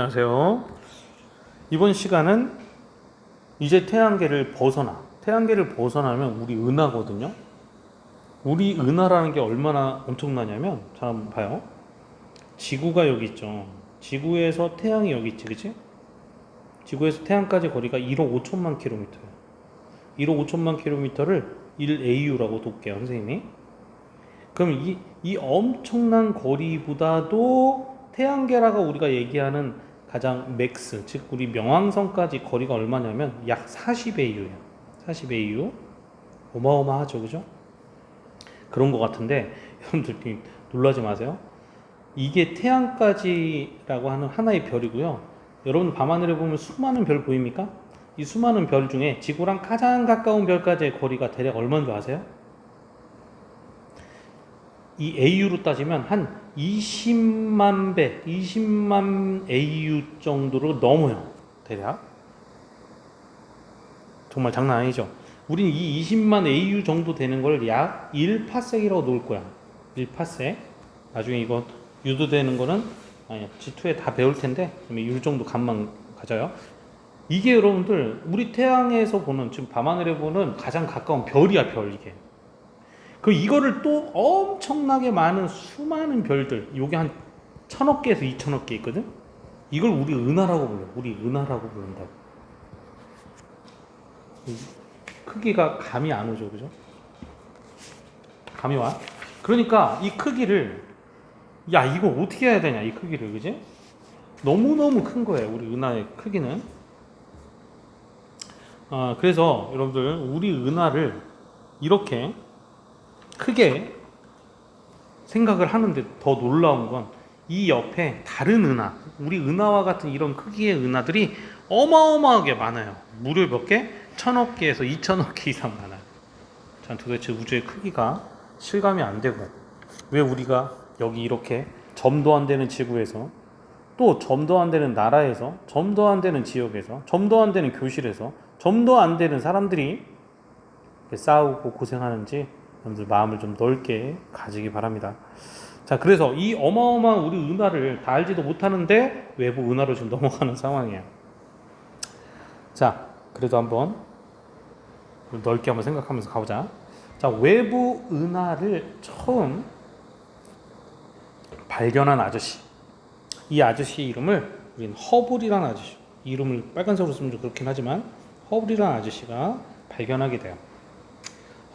안녕하세요. 이번 시간은 이제 태양계를 벗어나면 우리 은하거든요. 우리 은하라는 게 얼마나 엄청나냐면, 자, 한번 봐요. 지구가 여기 있죠. 지구에서 태양이 여기 있지, 그치? 지구에서 태양까지 거리가 1억 5천만 킬로미터예요. 1억 5천만 킬로미터를 1AU라고 둘게요, 선생님이. 그럼 이 엄청난 거리보다도 태양계라고 우리가 얘기하는 가장 맥스, 즉 우리 명왕성까지 거리가 얼마냐면 약 40AU예요. 40AU. 어마어마하죠, 그죠? 그런 것 같은데 여러분들 놀라지 마세요. 이게 태양까지라고 하는 하나의 별이고요. 여러분 밤하늘에 보면 수많은 별 보입니까? 이 수많은 별 중에 지구랑 가장 가까운 별까지의 거리가 대략 얼마인 줄 아세요? 이 AU로 따지면 한 20만 배, 20만 AU 정도로 넘어요. 대략. 정말 장난 아니죠. 우린 이 20만 AU 정도 되는 걸 약 1파섹이라고 놓을 거야. 1파섹. 나중에 이거 유도되는 거는 G2에 다 배울 텐데 이 정도 감만 가져요. 이게 여러분들 우리 태양에서 보는, 지금 밤하늘에 보는 가장 가까운 별이야, 별. 이게. 이거를 또 엄청나게 많은 수많은 별들, 요게 한 1000억 개에서 2000억 개 있거든? 이걸 우리 은하라고 불러. 우리 은하라고 부른다고. 크기가 감이 안 오죠, 그죠? 감이 와? 그러니까 이 크기를, 야, 이거 어떻게 해야 되냐, 이 크기를, 그지? 너무너무 큰 거예요, 우리 은하의 크기는. 그래서 여러분들, 우리 은하를 이렇게 크게 생각을 하는데 더 놀라운 건 이 옆에 다른 은하, 우리 은하와 같은 이런 크기의 은하들이 어마어마하게 많아요. 무려 몇 개? 1000억 개에서 2000억 개 이상 많아요. 전 도대체 우주의 크기가 실감이 안 되고, 왜 우리가 여기 이렇게 점도 안 되는 지구에서, 또 점도 안 되는 나라에서, 점도 안 되는 지역에서, 점도 안 되는 교실에서, 점도 안 되는 사람들이 싸우고 고생하는지 여러분들 마음을 좀 넓게 가지기 바랍니다. 자, 그래서 이 어마어마한 우리 은하를 다 알지도 못하는데 외부 은하로 지금 넘어가는 상황이에요. 자, 그래도 한번 넓게 한번 생각하면서 가보자. 자, 외부 은하를 처음 발견한 아저씨, 이 아저씨 이름을 우리는 허블이라는 아저씨, 이름을 빨간색으로 쓰면 좀 그렇긴 하지만 허블이라는 아저씨가 발견하게 돼요.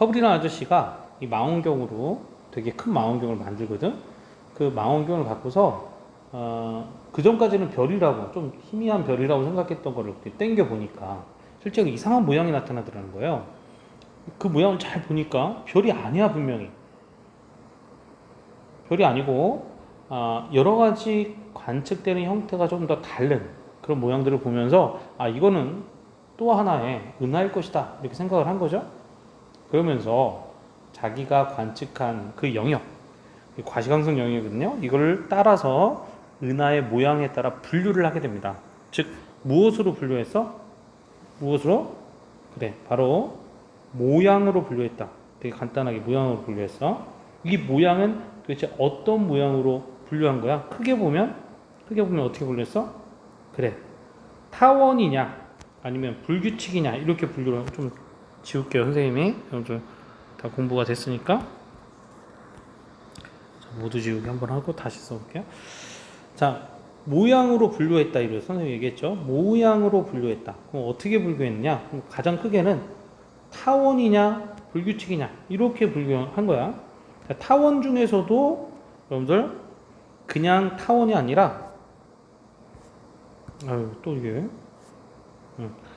허블이라는 아저씨가 이 망원경으로 되게 큰 망원경을 만들거든. 그 망원경을 갖고서 그 전까지는 별이라고, 좀 희미한 별이라고 생각했던 거를 이렇게 당겨 보니까 실제로 이상한 모양이 나타나더라는 거예요. 그 모양을 잘 보니까 별이 아니야, 분명히. 별이 아니고 여러 가지 관측되는 형태가 좀 더 다른 그런 모양들을 보면서 이거는 또 하나의 은하일 것이다, 이렇게 생각을 한 거죠. 그러면서 자기가 관측한 그 영역, 과시광선 영역이거든요. 이걸 따라서 은하의 모양에 따라 분류를 하게 됩니다. 즉, 무엇으로 분류했어? 무엇으로? 그래, 바로 모양으로 분류했다. 되게 간단하게 모양으로 분류했어. 이 모양은 도대체 어떤 모양으로 분류한 거야? 크게 보면 어떻게 분류했어? 그래, 타원이냐 아니면 불규칙이냐, 이렇게 분류를 좀 지울게요, 선생님이. 여러분들 다 공부가 됐으니까. 자, 모두 지우기 한번 하고 다시 써볼게요. 자, 모양으로 분류했다, 이렇게 선생님이 얘기했죠. 모양으로 분류했다. 그럼 어떻게 분류했느냐? 그럼 가장 크게는 타원이냐 불규칙이냐, 이렇게 분류한 거야. 자, 타원 중에서도 여러분들 그냥 타원이 아니라, 또 이게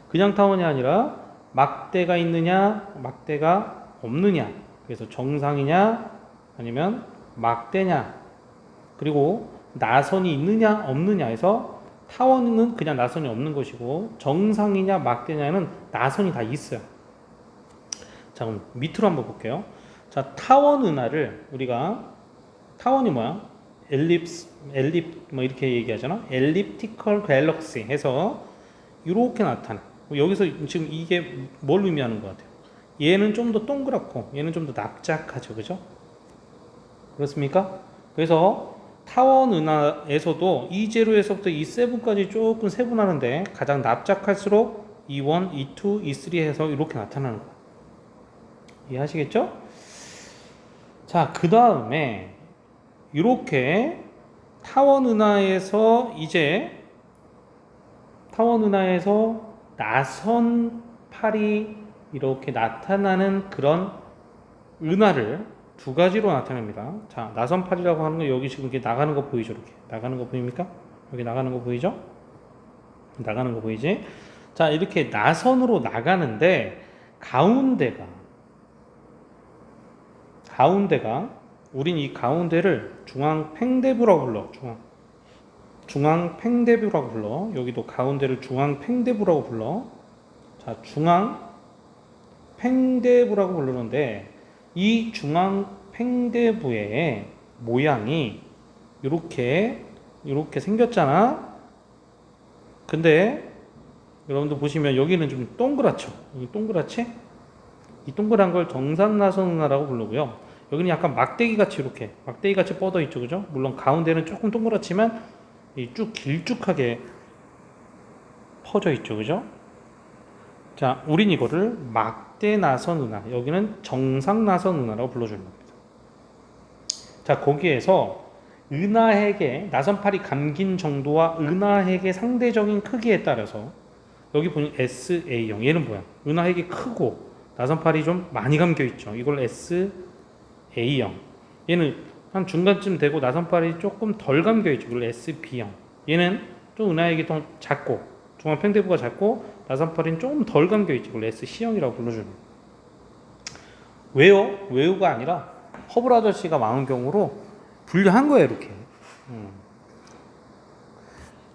그냥 타원이 아니라 막대가 있느냐 막대가 없느냐, 그래서 정상이냐 아니면 막대냐, 그리고 나선이 있느냐 없느냐 해서 타원은 그냥 나선이 없는 것이고, 정상이냐 막대냐는 나선이 다 있어요. 자, 그럼 밑으로 한번 볼게요. 자, 타원 은하를 우리가, 타원이 뭐야? 뭐 이렇게 얘기하잖아. 엘립티컬 갤럭시 해서 이렇게 나타나. 여기서 지금 이게 뭘 의미하는 것 같아요? 얘는 좀 더 동그랗고 얘는 좀 더 납작하죠, 그죠? 그렇습니까? 그래서 타원 은하에서도 E0에서부터 E7까지 조금 세분하는데 가장 납작할수록 E1, E2, E3 해서 이렇게 나타나는 거예요. 이해하시겠죠? 자, 그 다음에 이렇게 타원 은하에서 나선팔이 이렇게 나타나는 그런 은하를 두 가지로 나타냅니다. 자, 나선팔이라고 하는 거 여기 지금 이렇게 나가는 거 보이죠? 이렇게 나가는 거 보입니까? 여기 나가는 거 보이죠? 나가는 거 보이지? 자, 이렇게 나선으로 나가는데 가운데가 우린 이 가운데를 중앙팽대부라고 불러. 중앙팽대부라고 불러. 여기도 가운데를 중앙팽대부라고 불러. 자, 중앙팽대부라고 부르는데 이 중앙팽대부의 모양이 이렇게 생겼잖아. 근데 여러분들 보시면 여기는 좀 동그랗죠. 동그랗지? 이 동그란 걸 정상나선은하라고 부르고요. 여기는 약간 막대기같이 뻗어 있죠, 그죠? 물론 가운데는 조금 동그랗지만 쭉 길쭉하게 퍼져 있죠, 그죠? 자, 우린 이거를 막대나선은하, 여기는 정상나선은하라고 불러주는 겁니다. 자, 거기에서 은하핵의 나선팔이 감긴 정도와 은하핵의 상대적인 크기에 따라서 여기 보면 SA형, 얘는 뭐야? 은하핵이 크고 나선팔이 좀 많이 감겨 있죠. 이걸 SA형. 얘는 한 중간쯤 되고 나선팔이 조금 덜 감겨 있죠. 이걸 SB형. 얘는 좀 은하핵이 더 작고 중앙팽대부가 작고 나선팔이는 조금 덜 감겨 있죠. 이걸 SC형이라고 불러주는. 왜요가 아니라 허블 아저씨가 망원경으로 분류한 거예요, 이렇게.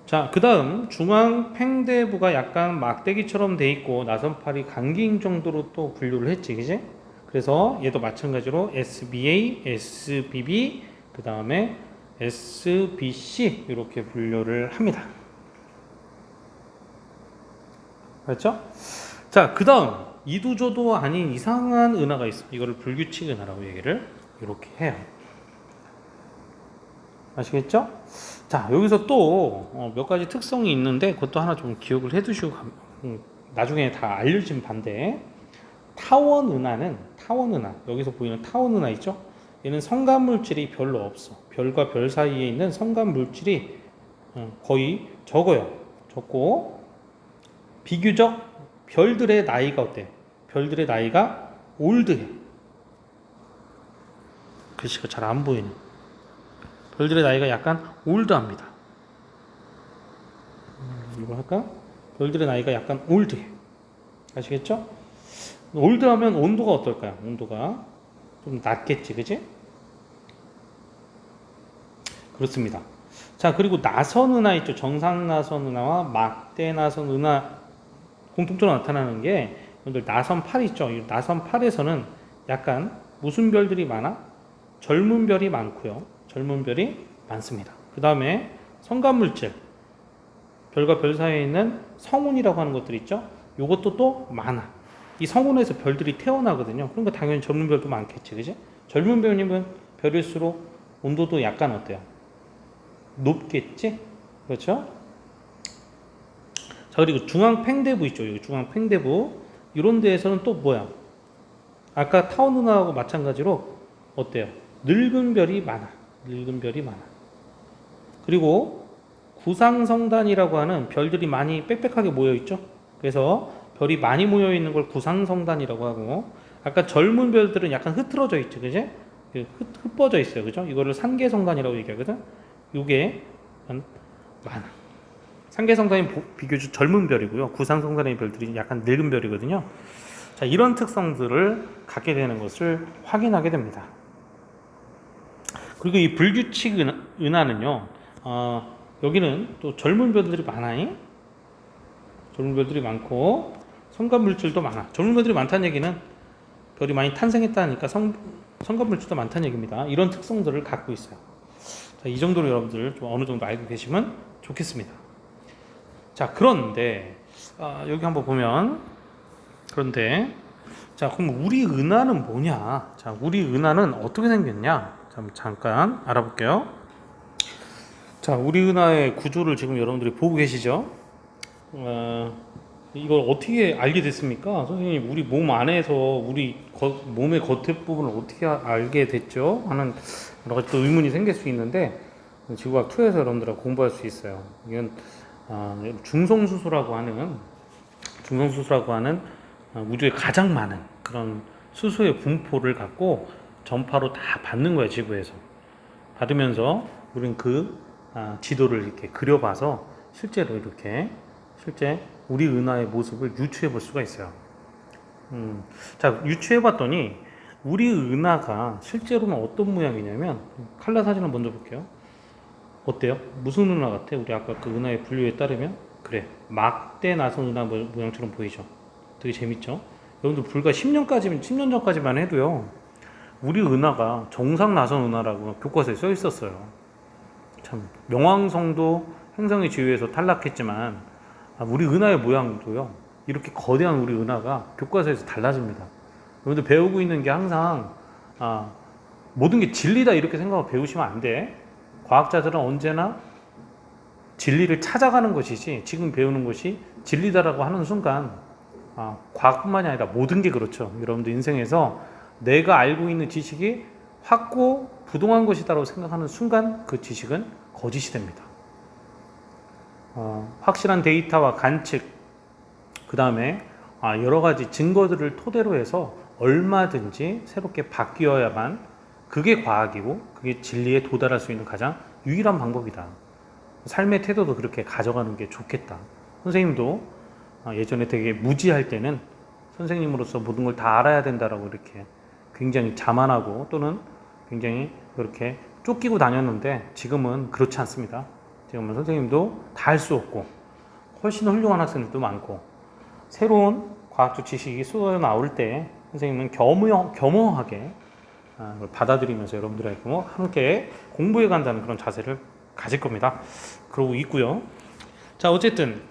자, 그 다음 중앙팽대부가 약간 막대기처럼 돼 있고 나선팔이 감긴 정도로 또 분류를 했지, 그지? 그래서 얘도 마찬가지로 SBA, SBB, 그 다음에 SBC 이렇게 분류를 합니다. 그렇죠? 자, 그 다음 이도저도 아닌 이상한 은하가 있어. 이거를 불규칙 은하라고 얘기를 이렇게 해요. 아시겠죠? 자, 여기서 또 몇 가지 특성이 있는데 그것도 하나 좀 기억을 해두시고 나중에 다 알려진 반대. 타원 은하, 여기서 보이는 타원 은하 있죠? 얘는 성간 물질이 별로 없어. 별과 별 사이에 있는 성간 물질이 거의 적고 비교적 별들의 나이가 어때? 별들의 나이가 올드해. 글씨가 잘 안 보이네. 별들의 나이가 약간 올드합니다. 이거 할까? 별들의 나이가 약간 올드해. 아시겠죠? 올드하면 온도가 어떨까요? 온도가 좀 낮겠지, 그지? 그렇습니다. 자, 그리고 나선은하 있죠. 정상나선은하와 막대나선은하 공통적으로 나타나는 게 여러분들 나선팔 있죠. 이 나선팔에서는 약간 무슨 별들이 많아? 젊은 별이 많고요. 젊은 별이 많습니다. 그 다음에 성간물질, 별과 별 사이에 있는 성운이라고 하는 것들 있죠. 이것도 또 많아. 이 성운에서 별들이 태어나거든요. 그러니까 당연히 젊은 별도 많겠지, 그지? 젊은 별일수록 온도도 약간 어때요? 높겠지? 그렇죠? 자, 그리고 중앙팽대부 있죠. 여기 중앙팽대부. 이런 데에서는 또 뭐야? 아까 타원 은하하고 마찬가지로 어때요? 늙은 별이 많아. 그리고 구상성단이라고 하는 별들이 많이 빽빽하게 모여 있죠. 그래서 별이 많이 모여 있는 걸 구상성단이라고 하고, 아까 젊은 별들은 약간 흐트러져 있죠, 그지? 흩어져 있어요, 그죠? 이거를 산계성단이라고 얘기하거든. 이게 많아. 산계성단이 비교적 젊은 별이고요. 구상성단의 별들이 약간 늙은 별이거든요. 자, 이런 특성들을 갖게 되는 것을 확인하게 됩니다. 그리고 이 불규칙 은하는요, 여기는 또 젊은 별들이 많아요. 젊은 별들이 많고 성간 물질도 많아. 젊은 별들이 많다는 얘기는 별이 많이 탄생했다니까 성간 물질도 많다는 얘기입니다. 이런 특성들을 갖고 있어요. 자, 이 정도로 여러분들 좀 어느 정도 알고 계시면 좋겠습니다. 자, 그런데 여기 한번 보면, 자, 그럼 우리 은하는 뭐냐? 자, 우리 은하는 어떻게 생겼냐? 잠깐 알아볼게요. 자, 우리 은하의 구조를 지금 여러분들이 보고 계시죠? 이걸 어떻게 알게 됐습니까? 선생님, 우리 몸 안에서 우리 몸의 겉에 부분을 어떻게 알게 됐죠? 하는 여러 가지 또 의문이 생길 수 있는데 지구과학 2에서 여러분들하고 공부할 수 있어요. 이건 중성수소라고 하는 우주에 가장 많은 그런 수소의 분포를 갖고 전파로 다 받는 거예요, 지구에서. 받으면서 우리는 그 지도를 이렇게 그려봐서 실제 우리 은하의 모습을 유추해 볼 수가 있어요. 자, 유추해 봤더니 우리 은하가 실제로는 어떤 모양이냐면, 칼라 사진을 먼저 볼게요. 어때요? 무슨 은하 같아? 우리 아까 그 은하의 분류에 따르면 그래, 막대 나선 은하 모양처럼 보이죠? 되게 재밌죠? 여러분들 불과 10년 전까지만 해도요, 우리 은하가 정상 나선 은하라고 교과서에 써 있었어요. 참, 명왕성도 행성의 지위에서 탈락했지만 우리 은하의 모양도요, 이렇게 거대한 우리 은하가 교과서에서 달라집니다. 여러분들 배우고 있는 게 항상 모든 게 진리다 이렇게 생각하고 배우시면 안 돼. 과학자들은 언제나 진리를 찾아가는 것이지, 지금 배우는 것이 진리다라고 하는 순간 과학뿐만이 아니라 모든 게 그렇죠. 여러분들 인생에서 내가 알고 있는 지식이 확고 부동한 것이다라고 생각하는 순간 그 지식은 거짓이 됩니다. 확실한 데이터와 관측, 그 다음에 여러 가지 증거들을 토대로 해서 얼마든지 새롭게 바뀌어야만 그게 과학이고 그게 진리에 도달할 수 있는 가장 유일한 방법이다. 삶의 태도도 그렇게 가져가는 게 좋겠다. 선생님도 예전에 되게 무지할 때는 선생님으로서 모든 걸 다 알아야 된다라고 이렇게 굉장히 자만하고 또는 굉장히 그렇게 쫓기고 다녔는데 지금은 그렇지 않습니다. 지금은 선생님도 다 할 수 없고 훨씬 훌륭한 학생들도 많고 새로운 과학적 지식이 쏟아져 나올 때 선생님은 겸허하게 받아들이면서 여러분들하고 함께 공부해 간다는 그런 자세를 가질 겁니다. 그러고 있고요. 자, 어쨌든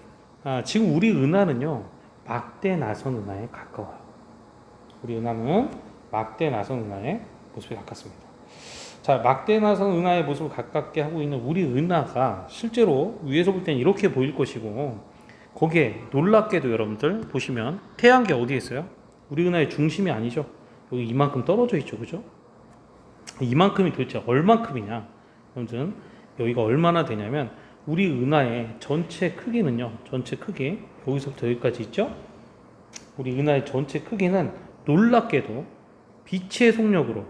지금 우리 은하는요, 막대 나선 은하에 가까워요. 우리 은하는 막대 나선 은하의 모습에 가깝습니다. 자, 막대 나선 은하의 모습을 가깝게 하고 있는 우리 은하가 실제로 위에서 볼 때는 이렇게 보일 것이고, 거기에 놀랍게도 여러분들 보시면 태양계 어디에 있어요? 우리 은하의 중심이 아니죠. 여기 이만큼 떨어져 있죠, 그죠? 이만큼이 도대체 얼만큼이냐? 아무튼 여기가 얼마나 되냐면 우리 은하의 전체 크기는요, 전체 크기 여기서부터 여기까지 있죠? 우리 은하의 전체 크기는 놀랍게도 빛의 속력으로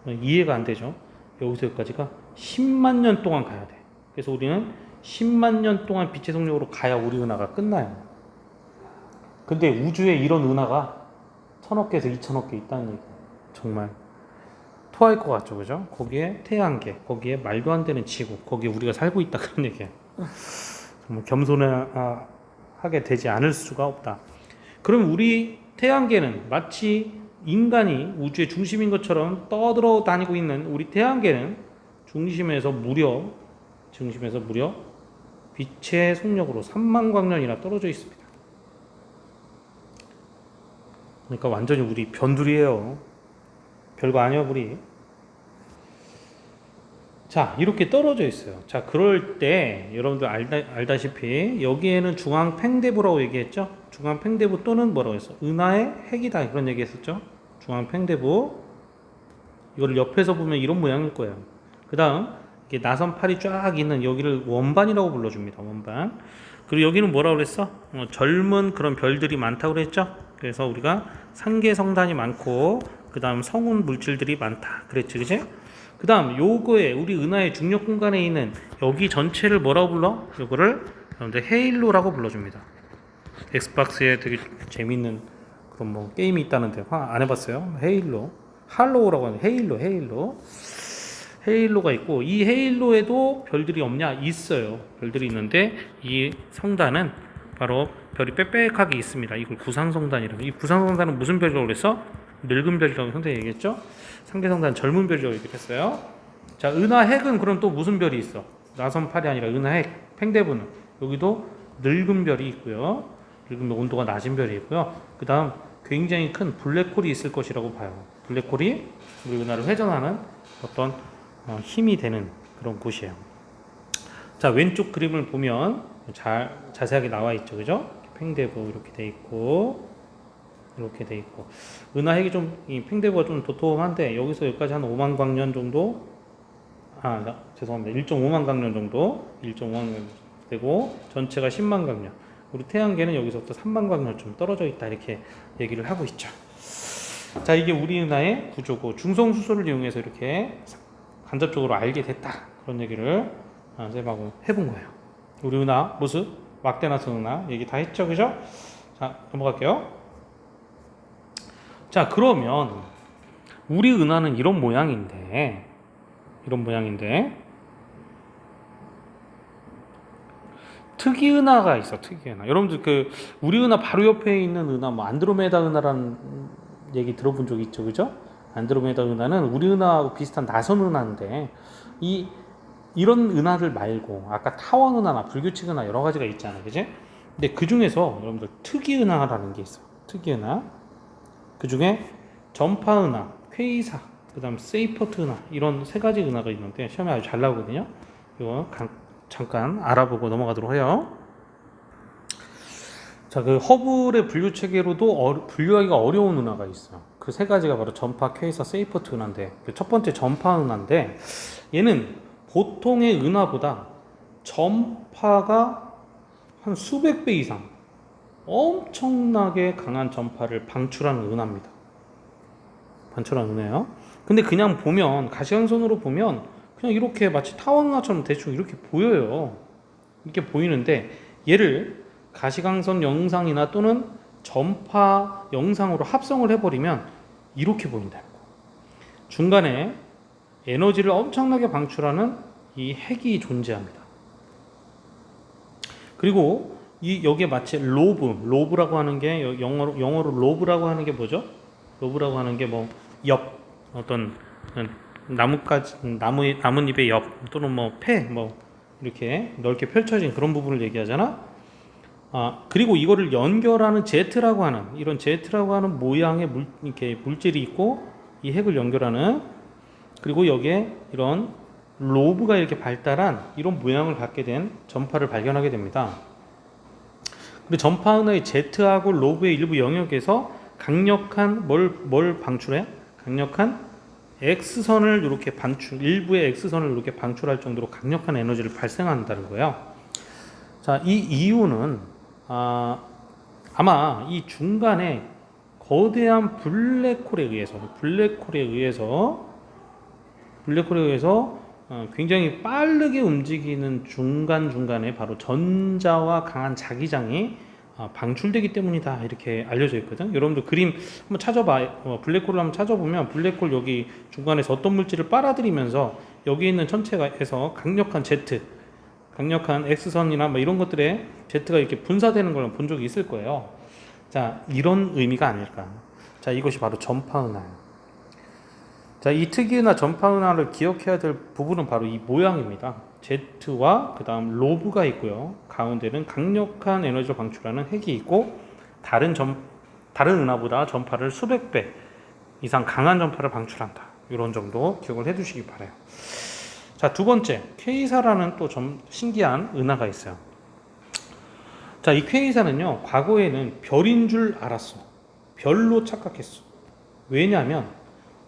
이해가 안 되죠. 여기서 여기까지가 10만 년 동안 가야 돼. 그래서 우리는 10만 년 동안 빛의 속력으로 가야 우리 은하가 끝나요. 근데 우주에 이런 은하가 1000억 개에서 2000억 개 있다는 얘기예요. 정말 토할 것 같죠, 그죠? 거기에 태양계, 거기에 말도 안 되는 지구, 거기에 우리가 살고 있다 그런 얘기예요. 정말 겸손하게 되지 않을 수가 없다. 그럼 우리 태양계는 마치 인간이 우주의 중심인 것처럼 떠들어 다니고 있는 우리 태양계는 중심에서 무려 빛의 속력으로 3만 광년이나 떨어져 있습니다. 그러니까 완전히 우리 변두리예요. 별거 아니야, 우리. 자, 이렇게 떨어져 있어요. 자, 그럴 때 여러분들 알다시피 여기에는 중앙 팽대부라고 얘기했죠. 중앙 팽대부 또는 뭐라고 했어? 은하의 핵이다, 그런 얘기 했었죠. 중앙 팽대부. 이걸 옆에서 보면 이런 모양일 거예요. 그 다음 이게 나선팔이 쫙 있는 여기를 원반이라고 불러줍니다. 원반. 그리고 여기는 뭐라고 그랬어? 젊은 그런 별들이 많다고 그랬죠. 그래서 우리가 상계성단이 많고 그 다음 성운 물질들이 많다 그랬지, 그치? 그 다음 요거에 우리 은하의 중력 공간에 있는 여기 전체를 뭐라고 불러? 요거를 여러분들 헤일로라고 불러줍니다. 엑스박스에 되게 재밌는 그런 뭐 게임이 있다는데 안 해봤어요? 헤일로, 할로우라고 하는 헤일로가 있고, 이 헤일로에도 별들이 없냐? 있어요. 별들이 있는데 이 성단은 바로 별이 빽빽하게 있습니다. 이걸 구상성단이라고. 이 구상성단은 무슨 별이라고 그랬어? 늙은 별이라고 선생님이 얘기했죠. 상계성단 젊은 별이라고 얘기했어요. 자, 은하핵은 그럼 또 무슨 별이 있어? 나선팔이 아니라 은하핵, 팽대부는 여기도 늙은 별이 있고요. 늙은 온도가 낮은 별이 있고요. 그 다음 굉장히 큰 블랙홀이 있을 것이라고 봐요. 블랙홀이 우리 은하를 회전하는 어떤 힘이 되는 그런 곳이에요. 자, 왼쪽 그림을 보면 자세하게 나와 있죠, 그죠? 팽대부 이렇게 돼 있고, 이렇게 돼 있고, 은하핵이 좀, 이 팽대부가 좀 도톰한데, 여기서 여기까지 한 5만 광년 정도, 죄송합니다. 1.5만 광년 정도, 1.5만 광년 되고, 전체가 10만 광년. 우리 태양계는 여기서부터 3만 광년 좀 떨어져 있다, 이렇게 얘기를 하고 있죠. 자, 이게 우리 은하의 구조고, 중성수소를 이용해서 이렇게 간접적으로 알게 됐다, 그런 얘기를 쌤하고 해본 거예요. 우리 은하 모습, 막대나선 은하 얘기 다 했죠, 그죠? 자, 넘어갈게요. 자, 그러면 우리 은하는 이런 모양인데 특이 은하가 있어. 특이 은하. 여러분들 그 우리 은하 바로 옆에 있는 은하, 뭐 안드로메다 은하라는 얘기 들어본 적 있죠, 그죠? 안드로메다 은하는 우리 은하하고 비슷한 나선 은하인데, 이런 은하들 말고 아까 타원 은하나 불규칙 은하 여러 가지가 있잖아요, 그지? 근데 그 중에서 여러분들 특이 은하라는 게 있어. 특이 은하. 그 중에 전파 은하, 퀘이사, 그다음 세이퍼트 은하, 이런 세 가지 은하가 있는데 시험에 아주 잘 나오거든요. 이거 잠깐 알아보고 넘어가도록 해요. 자, 그 허블의 분류 체계로도 분류하기가 어려운 은하가 있어요. 그 세 가지가 바로 전파, 퀘이사, 세이퍼트 은하인데, 첫 번째 전파 은하인데, 얘는 보통의 은하보다 전파가 한 수백 배 이상 엄청나게 강한 전파를 방출하는 은하입니다. 방출하는 은하예요. 근데 그냥 보면, 가시광선으로 보면 그냥 이렇게 마치 타원 은하처럼 대충 이렇게 보여요. 이렇게 보이는데, 얘를 가시광선 영상이나 또는 전파 영상으로 합성을 해버리면 이렇게 보인다는 거. 중간에 에너지를 엄청나게 방출하는 이 핵이 존재합니다. 그리고 여기에 마치 로브라고 하는 게, 영어로 로브라고 하는 게 뭐죠? 로브라고 하는 게 뭐 어떤 나뭇잎의 옆 또는 뭐 폐, 뭐 이렇게 넓게 펼쳐진 그런 부분을 얘기하잖아. 그리고 이거를 연결하는 제트라고 하는 모양의 이렇게 물질이 있고, 이 핵을 연결하는, 그리고 여기에 이런 로브가 이렇게 발달한 이런 모양을 갖게 된 전파를 발견하게 됩니다. 그리고 전파은의 제트하고 로브의 일부 영역에서 강력한 뭘 방출해? 강력한 X선을 이렇게 일부의 X선을 이렇게 방출할 정도로 강력한 에너지를 발생한다는 거예요. 자, 이 이유는 아마 이 중간에 거대한 블랙홀에 의해서 굉장히 빠르게 움직이는 중간에 바로 전자와 강한 자기장이 방출되기 때문이다, 이렇게 알려져 있거든. 여러분들 그림 한번 찾아봐. 블랙홀을 한번 찾아보면 블랙홀 여기 중간에서 어떤 물질을 빨아들이면서 여기 있는 천체에서 강력한 X선이나 뭐 이런 것들에 Z가 이렇게 분사되는 걸 본 적이 있을 거예요. 자, 이런 의미가 아닐까. 자, 이것이 바로 전파은하예요. 자, 이 특이은하 전파은하를 기억해야 될 부분은 바로 이 모양입니다. Z와 그 다음 로브가 있고요. 가운데는 강력한 에너지를 방출하는 핵이 있고, 다른 은하보다 전파를 수백 배 이상 강한 전파를 방출한다. 이런 정도 기억을 해 두시기 바라요. 자, 두 번째, 퀘이사라는 또 좀 신기한 은하가 있어요. 자, 이 퀘이사는요, 과거에는 별인 줄 알았어. 별로 착각했어. 왜냐하면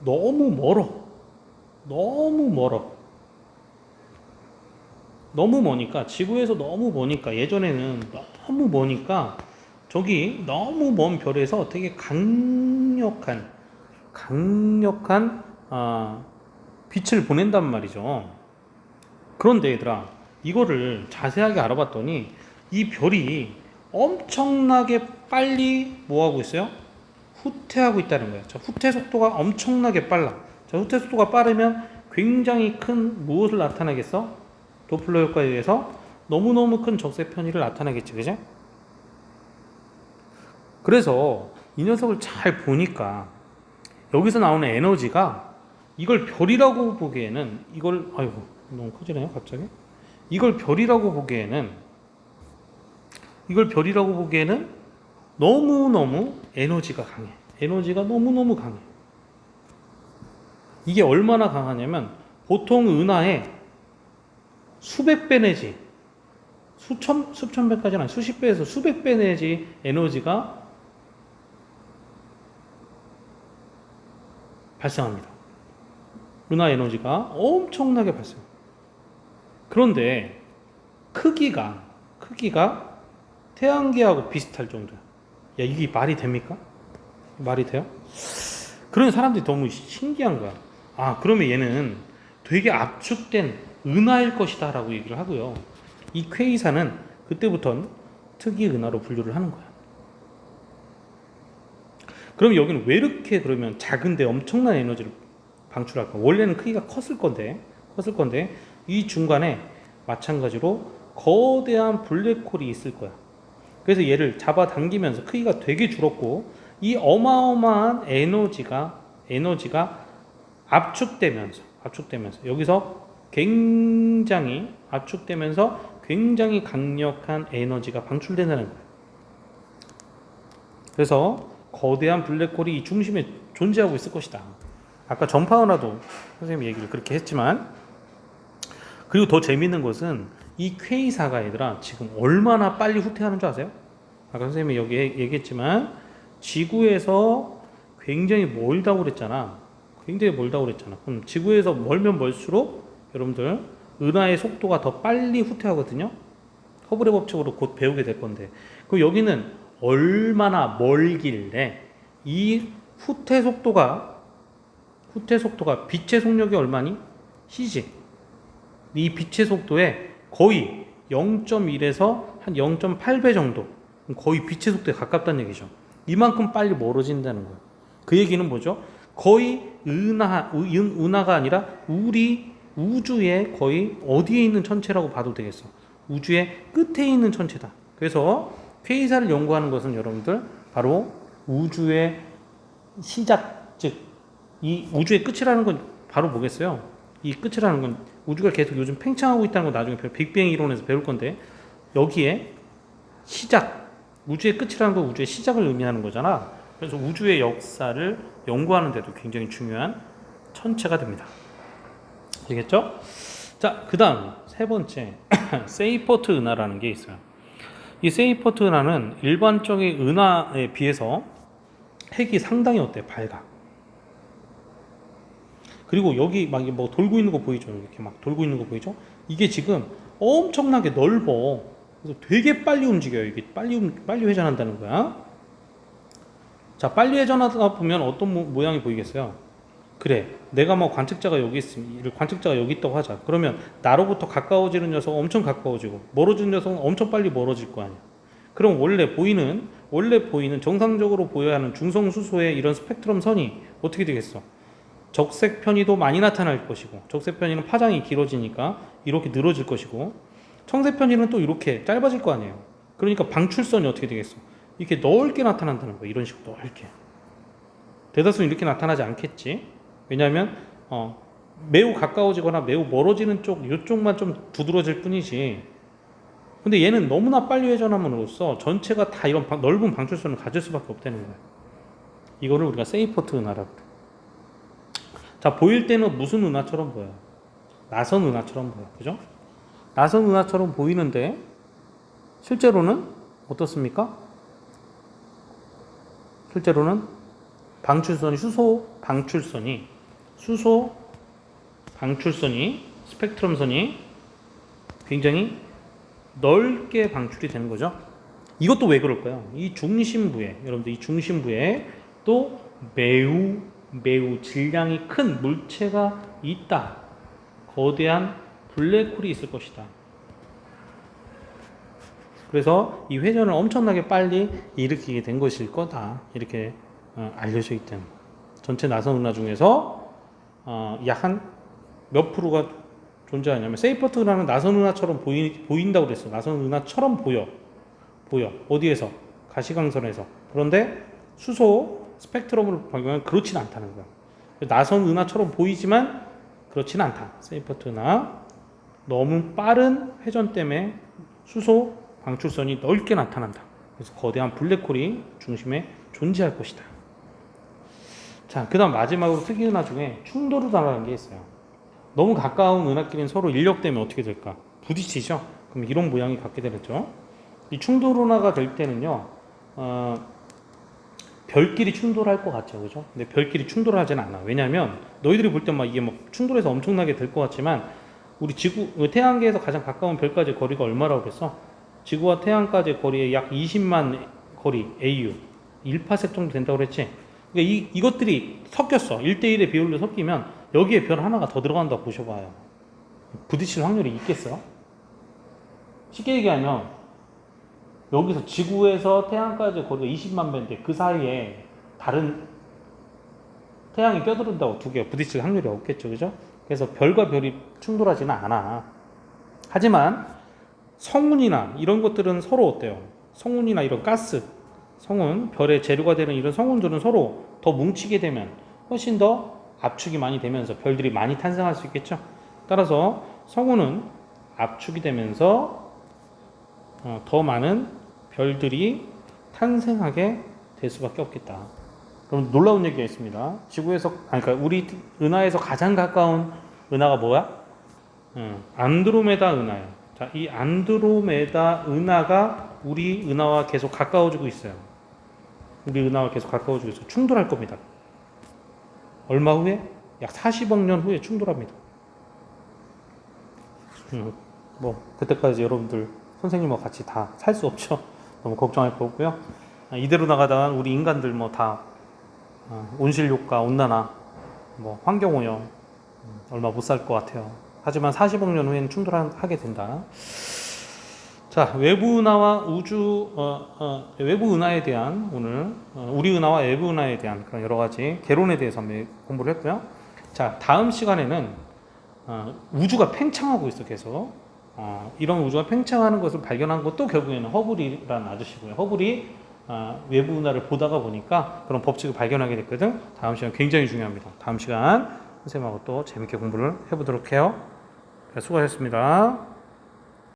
너무 멀어. 너무 머니까, 지구에서 너무 머니까, 예전에는 너무 머니까 저기 너무 먼 별에서 되게 강력한 빛을 보낸단 말이죠. 그런데 얘들아, 이거를 자세하게 알아봤더니 이 별이 엄청나게 빨리 뭐하고 있어요? 후퇴하고 있다는 거예요. 자, 후퇴 속도가 엄청나게 빨라. 자, 후퇴 속도가 빠르면 굉장히 큰 무엇을 나타내겠어? 도플러 효과에 의해서 너무너무 큰 적세 편의를 나타내겠지, 그죠? 그래서 이 녀석을 잘 보니까 여기서 나오는 에너지가, 이걸 별이라고 보기에는, 아이고 너무 커지네요 갑자기. 이걸 별이라고 보기에는 너무너무 에너지가 강해. 이게 얼마나 강하냐면, 보통 은하의 수백 배 내지 수천 배까지는 아니 수십 배에서 수백 배 내지 에너지가 발생합니다. 은하 에너지가 엄청나게 발생합니다. 그런데 크기가 태양계하고 비슷할 정도야. 야, 이게 말이 됩니까? 말이 돼요? 그런 사람들이 너무 신기한 거야. 아, 그러면 얘는 되게 압축된 은하일 것이다 라고 얘기를 하고요. 이 퀘이사는 그때부터는 특이 은하로 분류를 하는 거야. 그럼 여기는 왜 이렇게 그러면 작은데 엄청난 에너지를 방출할까? 원래는 크기가 컸을 건데 이 중간에 마찬가지로 거대한 블랙홀이 있을 거야. 그래서 얘를 잡아당기면서 크기가 되게 줄었고 이 어마어마한 에너지가 압축되면서 여기서 굉장히 압축되면서 굉장히 강력한 에너지가 방출된다는 거예요. 그래서 거대한 블랙홀이 이 중심에 존재하고 있을 것이다. 아까 전파은하도 선생님이 얘기를 그렇게 했지만, 그리고 더 재밌는 것은 이 퀘이사가 얘들아 지금 얼마나 빨리 후퇴하는 줄 아세요? 아까 선생님이 여기 얘기했지만 지구에서 굉장히 멀다고 그랬잖아. 그럼 지구에서 멀면 멀수록 여러분들 은하의 속도가 더 빨리 후퇴하거든요. 허블의 법칙으로 곧 배우게 될 건데, 그럼 여기는 얼마나 멀길래 이 후퇴 속도가 빛의 속력이 얼마니? c지. 이 빛의 속도에 거의 0.1에서 한 0.8배 정도, 거의 빛의 속도에 가깝다는 얘기죠. 이만큼 빨리 멀어진다는 거예요. 그 얘기는 뭐죠? 거의 은하가 아니라 우리 우주의 거의 어디에 있는 천체라고 봐도 되겠어. 우주의 끝에 있는 천체다. 그래서 퀘이사를 연구하는 것은 여러분들 바로 우주의 시작, 즉 이 우주의 끝이라는 건 바로 뭐겠어요? 이 끝이라는 건 우주가 계속 요즘 팽창하고 있다는 거 나중에 빅뱅 이론에서 배울 건데, 여기에 시작, 우주의 끝이라는 건 우주의 시작을 의미하는 거잖아. 그래서 우주의 역사를 연구하는 데도 굉장히 중요한 천체가 됩니다. 알겠죠? 자, 그 다음 세 번째 세이퍼트 은하라는 게 있어요. 이 세이퍼트 은하는 일반적인 은하에 비해서 핵이 상당히 어때? 밝아. 그리고 여기 막 뭐 돌고 있는 거 보이죠? 이렇게 막 돌고 있는 거 보이죠? 이게 지금 엄청나게 넓어. 그래서 되게 빨리 움직여요. 이게 빨리 회전한다는 거야. 자, 빨리 회전하다 보면 어떤 모양이 보이겠어요? 그래, 내가 뭐 관측자가 여기 있으면, 관측자가 여기 있다고 하자. 그러면 나로부터 가까워지는 녀석은 엄청 가까워지고 멀어지는 녀석은 엄청 빨리 멀어질 거 아니야. 그럼 원래 보이는 정상적으로 보여야 하는 중성 수소의 이런 스펙트럼 선이 어떻게 되겠어? 적색 편의도 많이 나타날 것이고, 적색 편의는 파장이 길어지니까 이렇게 늘어질 것이고, 청색 편의는 또 이렇게 짧아질 거 아니에요. 그러니까 방출선이 어떻게 되겠어? 이렇게 넓게 나타난다는 거예요. 이런 식으로 넓게. 대다수는 이렇게 나타나지 않겠지. 왜냐하면 매우 가까워지거나 매우 멀어지는 쪽, 이쪽만 좀 두드러질 뿐이지. 근데 얘는 너무나 빨리 회전함으로써 전체가 다 이런 넓은 방출선을 가질 수밖에 없다는 거예요. 이거를 우리가 세이퍼트 은하라고 그래. 자, 보일 때는 무슨 은하처럼 보여요? 나선 은하처럼 보여요. 그죠? 나선 은하처럼 보이는데 실제로는 어떻습니까? 실제로는 수소 방출선이 스펙트럼선이 굉장히 넓게 방출이 되는 거죠. 이것도 왜 그럴까요? 여러분들 이 중심부에 또 매우 질량이 큰 물체가 있다. 거대한 블랙홀이 있을 것이다. 그래서 이 회전을 엄청나게 빨리 일으키게 된 것일 거다. 이렇게 알려져 있다는 거예요. 전체 나선 은하 중에서 약 한 몇 프로가 존재하냐면, 세이퍼트 은하는 나선 은하처럼 보인다고 그랬어. 나선 은하처럼 보여. 어디에서? 가시광선에서. 그런데 수소 스펙트럼으로 보면 그렇진 않다는 거야. 나선 은하처럼 보이지만 그렇진 않다. 세이퍼트 은하. 너무 빠른 회전 때문에 수소 방출선이 넓게 나타난다. 그래서 거대한 블랙홀이 중심에 존재할 것이다. 자, 그 다음 마지막으로 특이은하 중에 충돌은하라는 게 있어요. 너무 가까운 은하끼리는 서로 인력되면 어떻게 될까? 부딪히죠. 그럼 이런 모양이 갖게 되겠죠. 이 충돌 운하가 될 때는요, 별끼리 충돌할 것 같죠, 그죠? 근데 별끼리 충돌하지는 않아. 왜냐하면 너희들이 볼 때 막 이게 막 충돌해서 엄청나게 될 것 같지만 우리 태양계에서 가장 가까운 별까지 거리가 얼마라고 그랬어? 지구와 태양까지 거리의 약 20만 거리 AU 1파섹 정도 된다고 그랬지. 그러니까 이것들이 섞였어. 1대1의 비율로 섞이면 여기에 별 하나가 더 들어간다고 보셔봐요. 부딪힐 확률이 있겠어? 쉽게 얘기하면 여기서 지구에서 태양까지 거리가 20만 배인데 그 사이에 다른 태양이 껴들은다고 두 개가 부딪힐 확률이 없겠죠, 그죠? 그래서 별과 별이 충돌하지는 않아. 하지만 성운이나 이런 것들은 서로 어때요? 성운이나 이런 가스, 성운, 별의 재료가 되는 이런 성운들은 서로 더 뭉치게 되면 훨씬 더 압축이 많이 되면서 별들이 많이 탄생할 수 있겠죠. 따라서 성운은 압축이 되면서 더 많은 별들이 탄생하게 될 수밖에 없겠다. 그럼 놀라운 얘기가 있습니다. 지구에서, 그러니까 우리 은하에서 가장 가까운 은하가 뭐야? 안드로메다 은하예요. 자, 이 안드로메다 은하가 우리 은하와 계속 가까워지고 있어요. 우리 은하와 계속 가까워지고 있어요. 충돌할 겁니다. 얼마 후에? 약 40억 년 후에 충돌합니다. 뭐 그때까지 여러분들 선생님과 같이 다 살 수 없죠. 너무 걱정할 거 없고요. 이대로 나가다가 우리 인간들 뭐 다 온실효과, 온난화, 뭐 환경오염 얼마 못 살 것 같아요. 하지만 40억 년 후에는 충돌하게 된다. 자, 외부 은하와 외부 은하에 대한 오늘 우리 은하와 외부 은하에 대한 그런 여러 가지 개론에 대해서 한번 공부를 했고요. 자, 다음 시간에는 우주가 팽창하고 있어 계속. 이런 우주가 팽창하는 것을 발견한 것도 결국에는 허블이라는 아저씨고요. 허블이 외부 은하를 보다가 보니까 그런 법칙을 발견하게 됐거든. 다음 시간 굉장히 중요합니다. 다음 시간 선생님하고 또 재밌게 공부를 해보도록 해요. 수고하셨습니다.